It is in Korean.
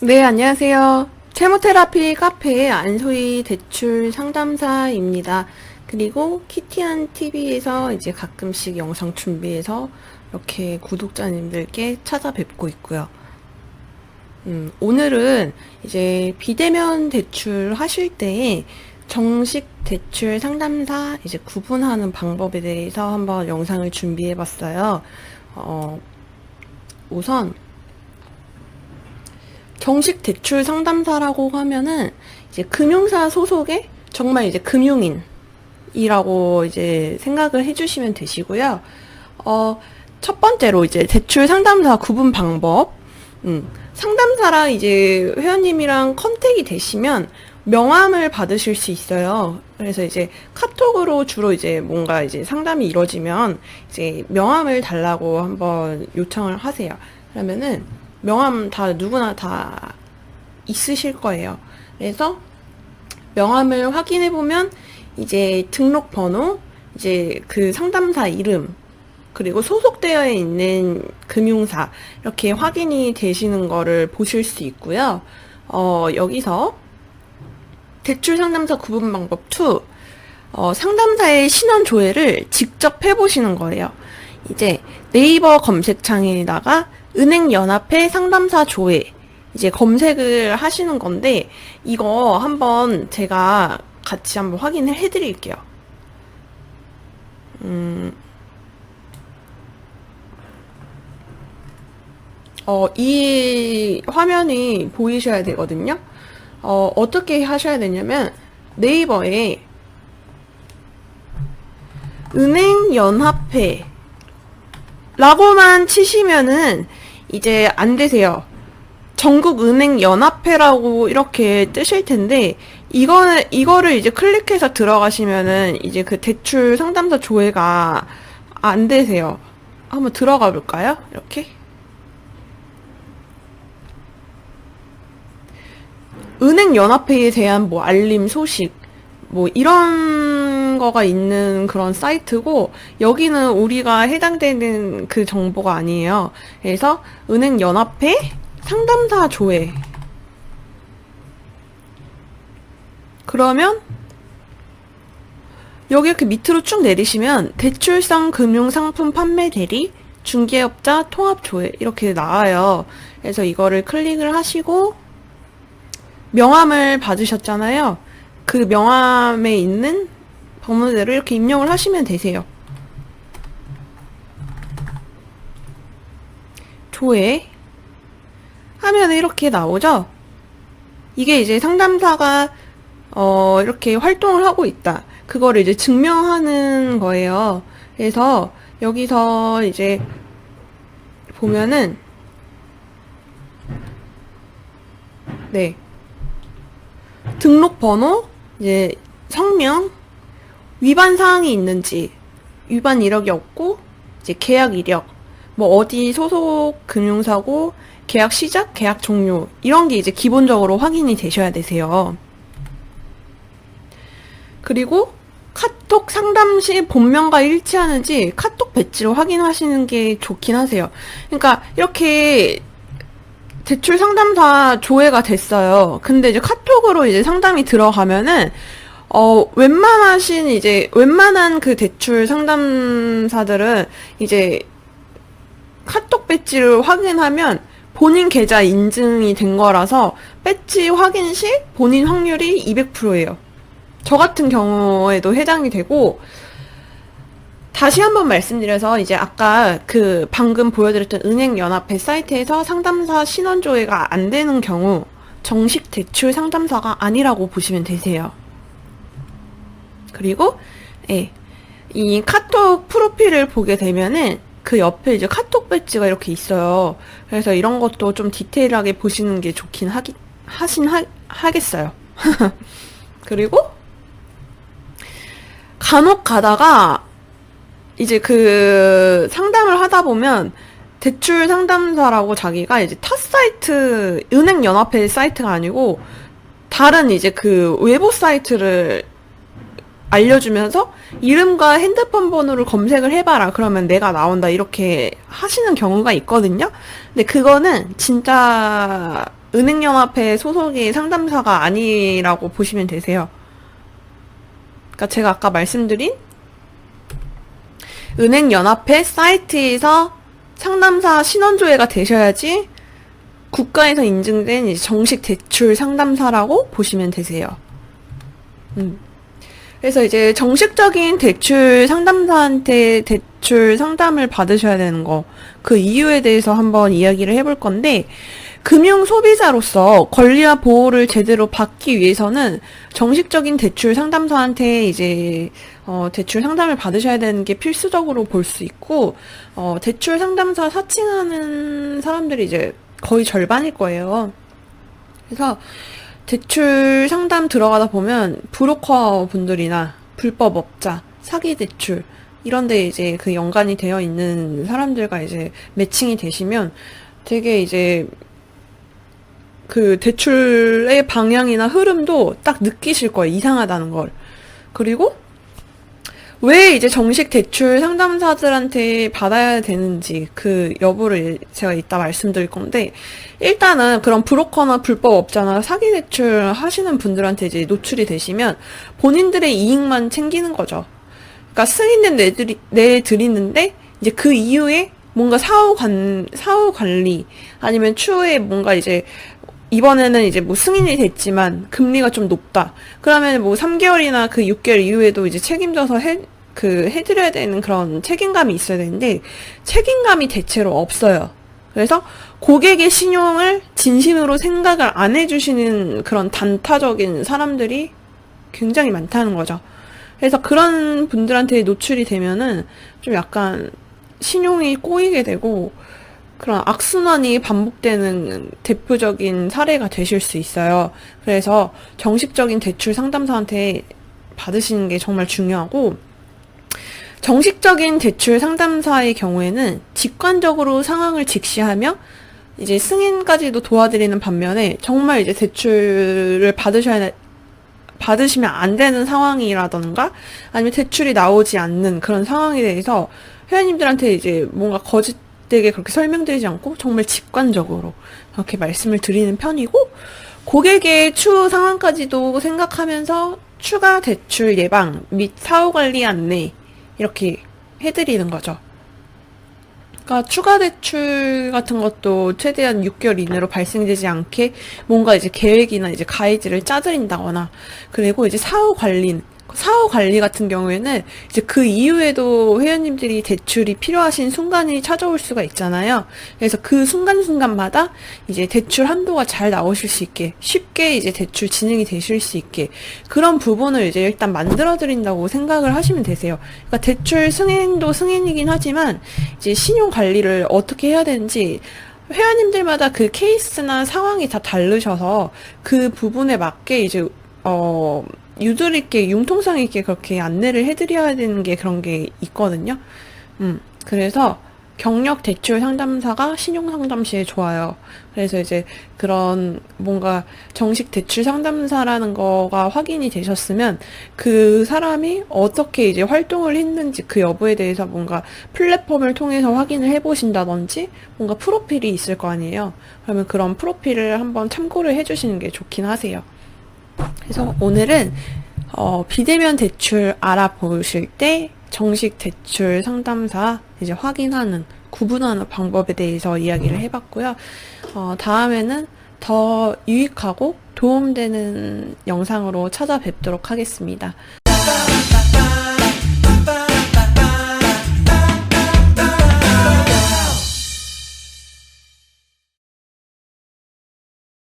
네, 안녕하세요. 채무테라피 카페 안소희 대출 상담사입니다. 그리고 키티안 TV에서 이제 가끔씩 영상 준비해서 이렇게 구독자님들께 찾아뵙고 있고요. 오늘은 이제 비대면 대출 하실 때 정식 대출 상담사 이제 구분하는 방법에 대해서 한번 영상을 준비해 봤어요. 우선 정식 대출 상담사라고 하면은 이제 금융사 소속의 정말 이제 금융인이라고 이제 생각을 해주시면 되시고요. 첫 번째로 이제 대출 상담사 구분 방법. 상담사랑 이제 회원님이랑 컨택이 되시면 명함을 받으실 수 있어요. 그래서 이제 카톡으로 주로 이제 뭔가 이제 상담이 이루어지면 이제 명함을 달라고 한번 요청을 하세요. 그러면은 명함 다 누구나 다 있으실 거예요. 그래서 명함을 확인해 보면 이제 등록번호, 이제 그 상담사 이름, 그리고 소속되어 있는 금융사 이렇게 확인이 되시는 거를 보실 수 있고요. 여기서 대출 상담사 구분 방법 2, 상담사의 신원 조회를 직접 해보시는 거예요. 이제 네이버 검색창에다가 은행연합회 상담사 조회 이제 검색을 하시는 건데, 이거 한번 제가 같이 한번 확인을 해드릴게요. 이 화면이 보이셔야 되거든요. 어떻게 하셔야 되냐면 네이버에 은행연합회 라고만 치시면은 이제 안 되세요. 전국은행연합회라고 이렇게 뜨실 텐데, 이거를 이제 클릭해서 들어가시면은 이제 그 대출 상담사 조회가 안 되세요. 한번 들어가 볼까요? 이렇게. 은행연합회에 대한 뭐 알림 소식, 뭐 이런 거가 있는 그런 사이트고, 여기는 우리가 해당되는 그 정보가 아니에요. 그래서 은행연합회 상담사 조회, 그러면 여기 이렇게 밑으로 쭉 내리시면 대출성 금융상품 판매 대리, 중개업자 통합 조회 이렇게 나와요. 그래서 이거를 클릭을 하시고 명함을 받으셨잖아요. 그 명함에 있는 번호대로 이렇게 입력을 하시면 되세요. 조회 하면 이렇게 나오죠. 이게 이제 상담사가 이렇게 활동을 하고 있다, 그거를 이제 증명하는 거예요. 그래서 여기서 이제 보면은 네, 등록번호, 이제 성명, 위반 사항이 있는지, 위반 이력이 없고, 이제 계약 이력, 뭐 어디 소속 금융사고, 계약 시작, 계약 종료, 이런 게 이제 기본적으로 확인이 되셔야 되세요. 그리고 카톡 상담 시 본명과 일치하는지 카톡 배지로 확인하시는 게 좋긴 하세요. 그러니까 이렇게 대출 상담사 조회가 됐어요. 근데 이제 카톡으로 이제 상담이 들어가면은 웬만한 그 대출 상담사들은 이제 카톡 배지를 확인하면 본인 계좌 인증이 된 거라서 배지 확인 시 본인 확률이 200%예요. 저 같은 경우에도 해당이 되고, 다시 한번 말씀드려서 이제 아까 그 방금 보여드렸던 은행연합회 사이트에서 상담사 신원 조회가 안 되는 경우 정식 대출 상담사가 아니라고 보시면 되세요. 그리고 이 카톡 프로필을 보게 되면은 그 옆에 이제 카톡 배지가 이렇게 있어요. 그래서 이런 것도 좀 디테일하게 보시는 게 좋긴 하겠어요. 그리고 간혹 가다가 이제 그 상담을 하다 보면 대출 상담사라고 자기가 이제 타 사이트, 은행연합회 사이트가 아니고 다른 이제 그 외부 사이트를 알려주면서 이름과 핸드폰 번호를 검색을 해봐라, 그러면 내가 나온다, 이렇게 하시는 경우가 있거든요. 근데 그거는 진짜 은행연합회 소속의 상담사가 아니라고 보시면 되세요. 그러니까 제가 아까 말씀드린 은행연합회 사이트에서 상담사 신원조회가 되셔야지 국가에서 인증된 이제 정식 대출 상담사라고 보시면 되세요. 그래서 이제 정식적인 대출 상담사한테 대출 상담을 받으셔야 되는 거, 그 이유에 대해서 한번 이야기를 해볼 건데, 금융 소비자로서 권리와 보호를 제대로 받기 위해서는 정식적인 대출 상담사한테 이제 대출 상담을 받으셔야 되는 게 필수적으로 볼 수 있고, 대출 상담사 사칭하는 사람들이 이제 거의 절반일 거예요. 그래서 대출 상담 들어가다 보면 브로커 분들이나 불법업자, 사기 대출 이런데 이제 그 연관이 되어 있는 사람들과 이제 매칭이 되시면 되게 이제 그 대출의 방향이나 흐름도 딱 느끼실 거예요. 이상하다는 걸. 그리고 왜 이제 정식 대출 상담사들한테 받아야 되는지 그 여부를 제가 이따 말씀드릴 건데, 일단은 그런 브로커나 불법업자나 사기 대출 하시는 분들한테 이제 노출이 되시면 본인들의 이익만 챙기는 거죠. 그러니까 승인된 내드리는데 이제 그 이후에 뭔가 사후 관리 아니면 추후에 뭔가 이제 이번에는 이제 뭐 승인이 됐지만 금리가 좀 높다. 그러면 뭐 3개월이나 그 6개월 이후에도 이제 책임져서 해드려야 되는 그런 책임감이 있어야 되는데, 책임감이 대체로 없어요. 그래서 고객의 신용을 진심으로 생각을 안 해주시는 그런 단타적인 사람들이 굉장히 많다는 거죠. 그래서 그런 분들한테 노출이 되면은 좀 약간 신용이 꼬이게 되고, 그런 악순환이 반복되는 대표적인 사례가 되실 수 있어요. 그래서 정식적인 대출 상담사한테 받으시는 게 정말 중요하고, 정식적인 대출 상담사의 경우에는 직관적으로 상황을 직시하며 이제 승인까지도 도와드리는 반면에, 정말 이제 대출을 받으시면 안 되는 상황이라던가 아니면 대출이 나오지 않는 그런 상황에 대해서 회원님들한테 이제 뭔가 거짓되게 그렇게 설명드리지 않고 정말 직관적으로 그렇게 말씀을 드리는 편이고, 고객의 추후 상황까지도 생각하면서 추가 대출 예방 및 사후 관리 안내 이렇게 해드리는 거죠. 그러니까 추가 대출 같은 것도 최대한 6개월 이내로 발생되지 않게 뭔가 이제 계획이나 이제 가이드를 짜드린다거나, 그리고 이제 사후 관리 같은 경우에는 이제 그 이후에도 회원님들이 대출이 필요하신 순간이 찾아올 수가 있잖아요. 그래서 그 순간순간마다 이제 대출 한도가 잘 나오실 수 있게, 쉽게 이제 대출 진행이 되실 수 있게 그런 부분을 이제 일단 만들어 드린다고 생각을 하시면 되세요. 그러니까 대출 승인도 승인이긴 하지만 이제 신용 관리를 어떻게 해야 되는지 회원님들마다 그 케이스나 상황이 다 다르셔서 그 부분에 맞게 이제 유들 있게 융통성 있게 그렇게 안내를 해드려야 되는 게 그런 게 있거든요. 그래서 경력 대출 상담사가 신용 상담 시에 좋아요. 그래서 이제 그런 뭔가 정식 대출 상담사라는 거가 확인이 되셨으면 그 사람이 어떻게 이제 활동을 했는지 그 여부에 대해서 뭔가 플랫폼을 통해서 확인을 해보신다든지 뭔가 프로필이 있을 거 아니에요. 그러면 그런 프로필을 한번 참고를 해주시는 게 좋긴 하세요. 그래서 오늘은 비대면 대출 알아보실 때 정식 대출 상담사 이제 확인하는, 구분하는 방법에 대해서 이야기를 해봤고요. 다음에는 더 유익하고 도움되는 영상으로 찾아뵙도록 하겠습니다.